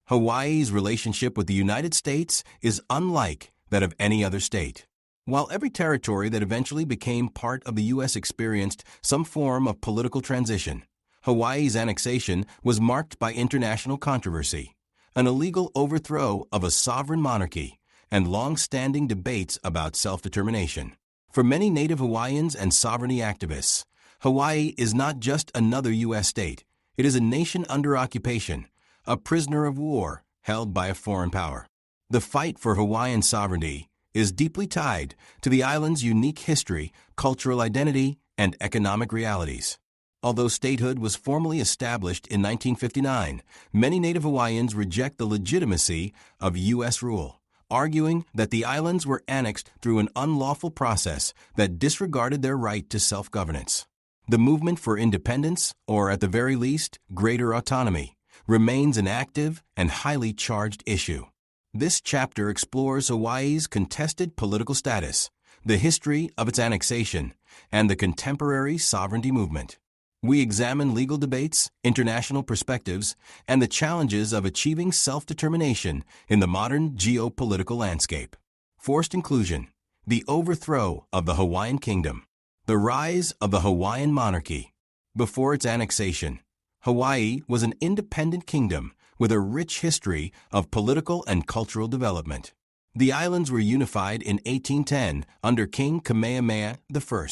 Hawaii's relationship with the United States is unlike that of any other state. While every territory that eventually became part of the U.S. experienced some form of political transition, Hawaii's annexation was marked by international controversy, an illegal overthrow of a sovereign monarchy, and long-standing debates about self-determination. For many Native Hawaiians and sovereignty activists, Hawaii is not just another U.S. state. It is a nation under occupation, a prisoner of war held by a foreign power. The fight for Hawaiian sovereignty is deeply tied to the island's unique history, cultural identity, and economic realities. Although statehood was formally established in 1959, many Native Hawaiians reject the legitimacy of U.S. rule, arguing that the islands were annexed through an unlawful process that disregarded their right to self-governance. The movement for independence, or at the very least, greater autonomy, remains an active and highly charged issue. This chapter explores Hawaii's contested political status, the history of its annexation, and the contemporary sovereignty movement. We examine legal debates, international perspectives, and the challenges of achieving self-determination in the modern geopolitical landscape. Forced inclusion, the overthrow of the Hawaiian kingdom, the rise of the Hawaiian monarchy. Before its annexation, Hawaii was an independent kingdom with a rich history of political and cultural development. The islands were unified in 1810 under King Kamehameha I,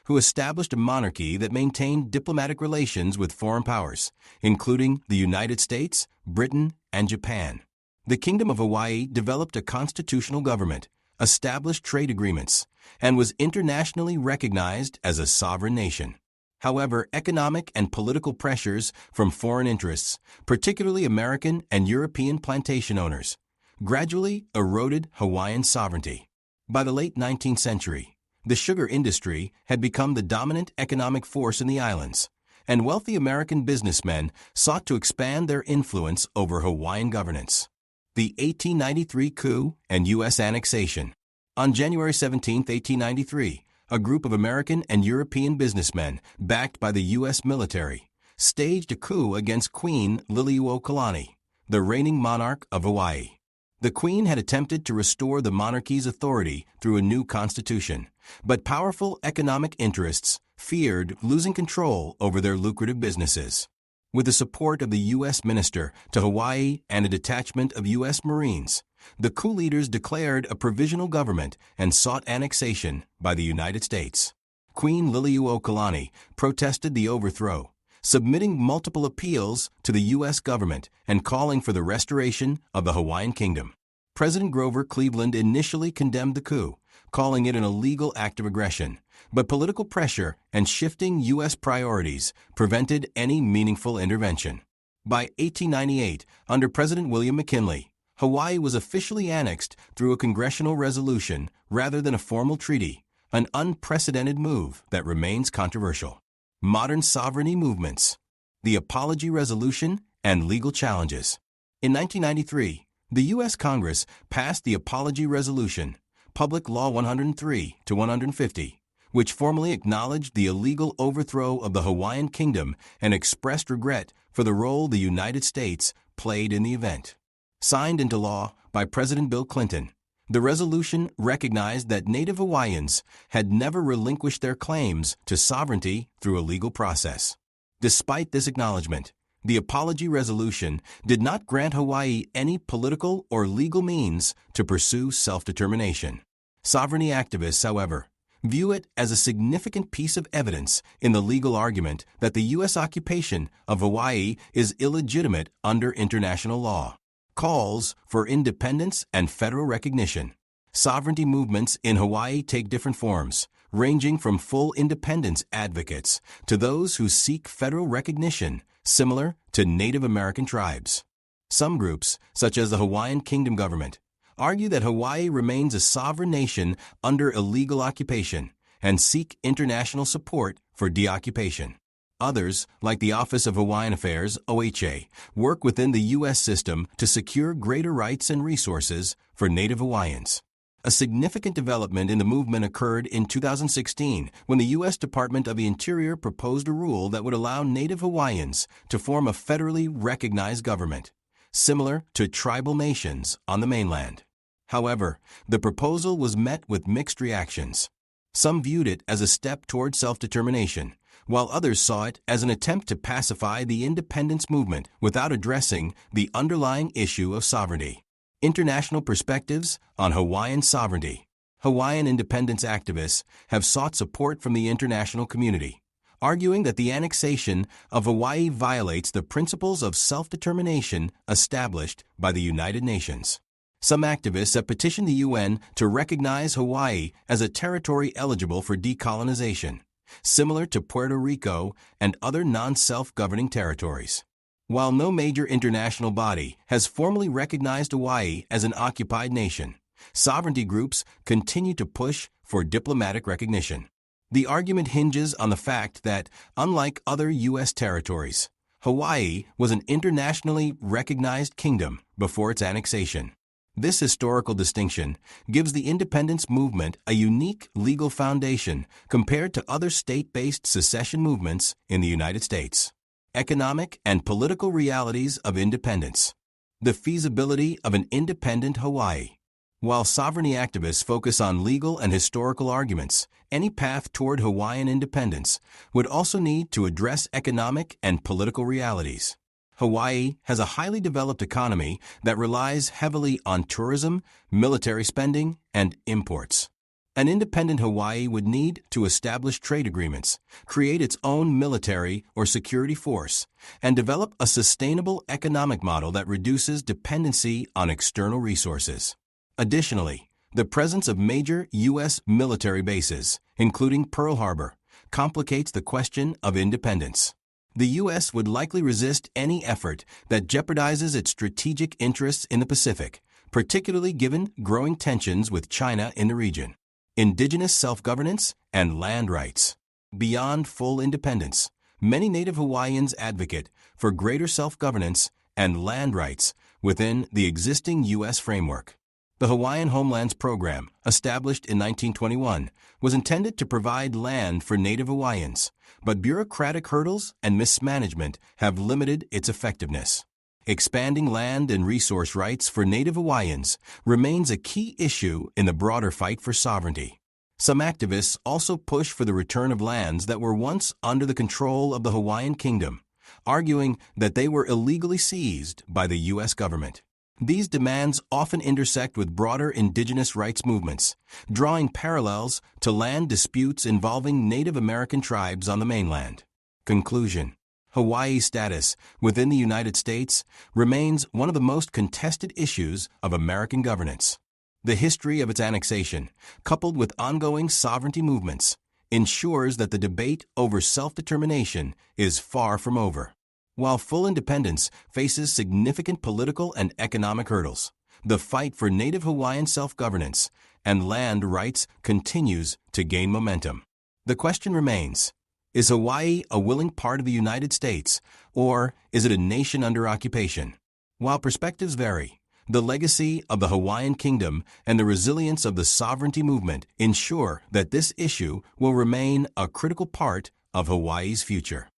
who established a monarchy that maintained diplomatic relations with foreign powers, including the United States, Britain, and Japan. The Kingdom of Hawaii developed a constitutional government, established trade agreements, and was internationally recognized as a sovereign nation. However, economic and political pressures from foreign interests, particularly American and European plantation owners, gradually eroded Hawaiian sovereignty. By the late 19th century, the sugar industry had become the dominant economic force in the islands, and wealthy American businessmen sought to expand their influence over Hawaiian governance. The 1893 coup and U.S. annexation. On January 17, 1893, a group of American and European businessmen, backed by the U.S. military, staged a coup against Queen Liliuokalani, the reigning monarch of Hawaii. The Queen had attempted to restore the monarchy's authority through a new constitution, but powerful economic interests feared losing control over their lucrative businesses. With the support of the U.S. minister to Hawaii and a detachment of U.S. Marines, the coup leaders declared a provisional government and sought annexation by the United States. Queen Liliuokalani protested the overthrow, submitting multiple appeals to the U.S. government and calling for the restoration of the Hawaiian kingdom. President Grover Cleveland initially condemned the coup, calling it an illegal act of aggression, but political pressure and shifting U.S. priorities prevented any meaningful intervention. By 1898, under President William McKinley, Hawaii was officially annexed through a congressional resolution rather than a formal treaty, an unprecedented move that remains controversial. Modern sovereignty movements, the Apology Resolution, and legal challenges. In 1993, the U.S. Congress passed the Apology Resolution, Public Law 103-150, which formally acknowledged the illegal overthrow of the Hawaiian kingdom and expressed regret for the role the United States played in the event. Signed into law by President Bill Clinton, the resolution recognized that Native Hawaiians had never relinquished their claims to sovereignty through a legal process. Despite this acknowledgement, the Apology Resolution did not grant Hawaii any political or legal means to pursue self-determination. Sovereignty activists, however, view it as a significant piece of evidence in the legal argument that the U.S. occupation of Hawaii is illegitimate under international law. Calls for independence and federal recognition. Sovereignty movements in Hawaii take different forms, ranging from full independence advocates to those who seek federal recognition, similar to Native American tribes. Some groups, such as the Hawaiian Kingdom government, argue that Hawaii remains a sovereign nation under illegal occupation and seek international support for deoccupation. Others, like the Office of Hawaiian Affairs, OHA, work within the U.S. system to secure greater rights and resources for Native Hawaiians. A significant development in the movement occurred in 2016 when the U.S. Department of the Interior proposed a rule that would allow Native Hawaiians to form a federally recognized government. similar to tribal nations on the mainland. However, the proposal was met with mixed reactions. Some viewed it as a step toward self-determination, while others saw it as an attempt to pacify the independence movement without addressing the underlying issue of sovereignty. International perspectives on Hawaiian sovereignty. Hawaiian independence activists have sought support from the international community, arguing that the annexation of Hawaii violates the principles of self-determination established by the United Nations. Some activists have petitioned the UN to recognize Hawaii as a territory eligible for decolonization, similar to Puerto Rico and other non-self-governing territories. While no major international body has formally recognized Hawaii as an occupied nation, sovereignty groups continue to push for diplomatic recognition. The argument hinges on the fact that, unlike other U.S. territories, Hawaii was an internationally recognized kingdom before its annexation. This historical distinction gives the independence movement a unique legal foundation compared to other state-based secession movements in the United States. Economic and political realities of independence. The feasibility of an independent Hawaii. While sovereignty activists focus on legal and historical arguments, any path toward Hawaiian independence would also need to address economic and political realities. Hawaii has a highly developed economy that relies heavily on tourism, military spending, and imports. An independent Hawaii would need to establish trade agreements, create its own military or security force, and develop a sustainable economic model that reduces dependency on external resources. Additionally, the presence of major U.S. military bases, including Pearl Harbor, complicates the question of independence. The U.S. would likely resist any effort that jeopardizes its strategic interests in the Pacific, particularly given growing tensions with China in the region. Indigenous self-governance and land rights. Beyond full independence, many Native Hawaiians advocate for greater self-governance and land rights within the existing U.S. framework. The Hawaiian Homelands Program, established in 1921, was intended to provide land for Native Hawaiians, but bureaucratic hurdles and mismanagement have limited its effectiveness. Expanding land and resource rights for Native Hawaiians remains a key issue in the broader fight for sovereignty. Some activists also push for the return of lands that were once under the control of the Hawaiian Kingdom, arguing that they were illegally seized by the U.S. government. These demands often intersect with broader indigenous rights movements, drawing parallels to land disputes involving Native American tribes on the mainland. Conclusion. Hawaii's status within the United States remains one of the most contested issues of American governance. The history of its annexation, coupled with ongoing sovereignty movements, ensures that the debate over self-determination is far from over. While full independence faces significant political and economic hurdles, the fight for Native Hawaiian self-governance and land rights continues to gain momentum. The question remains, is Hawaii a willing part of the United States, or is it a nation under occupation? While perspectives vary, the legacy of the Hawaiian Kingdom and the resilience of the sovereignty movement ensure that this issue will remain a critical part of Hawaii's future.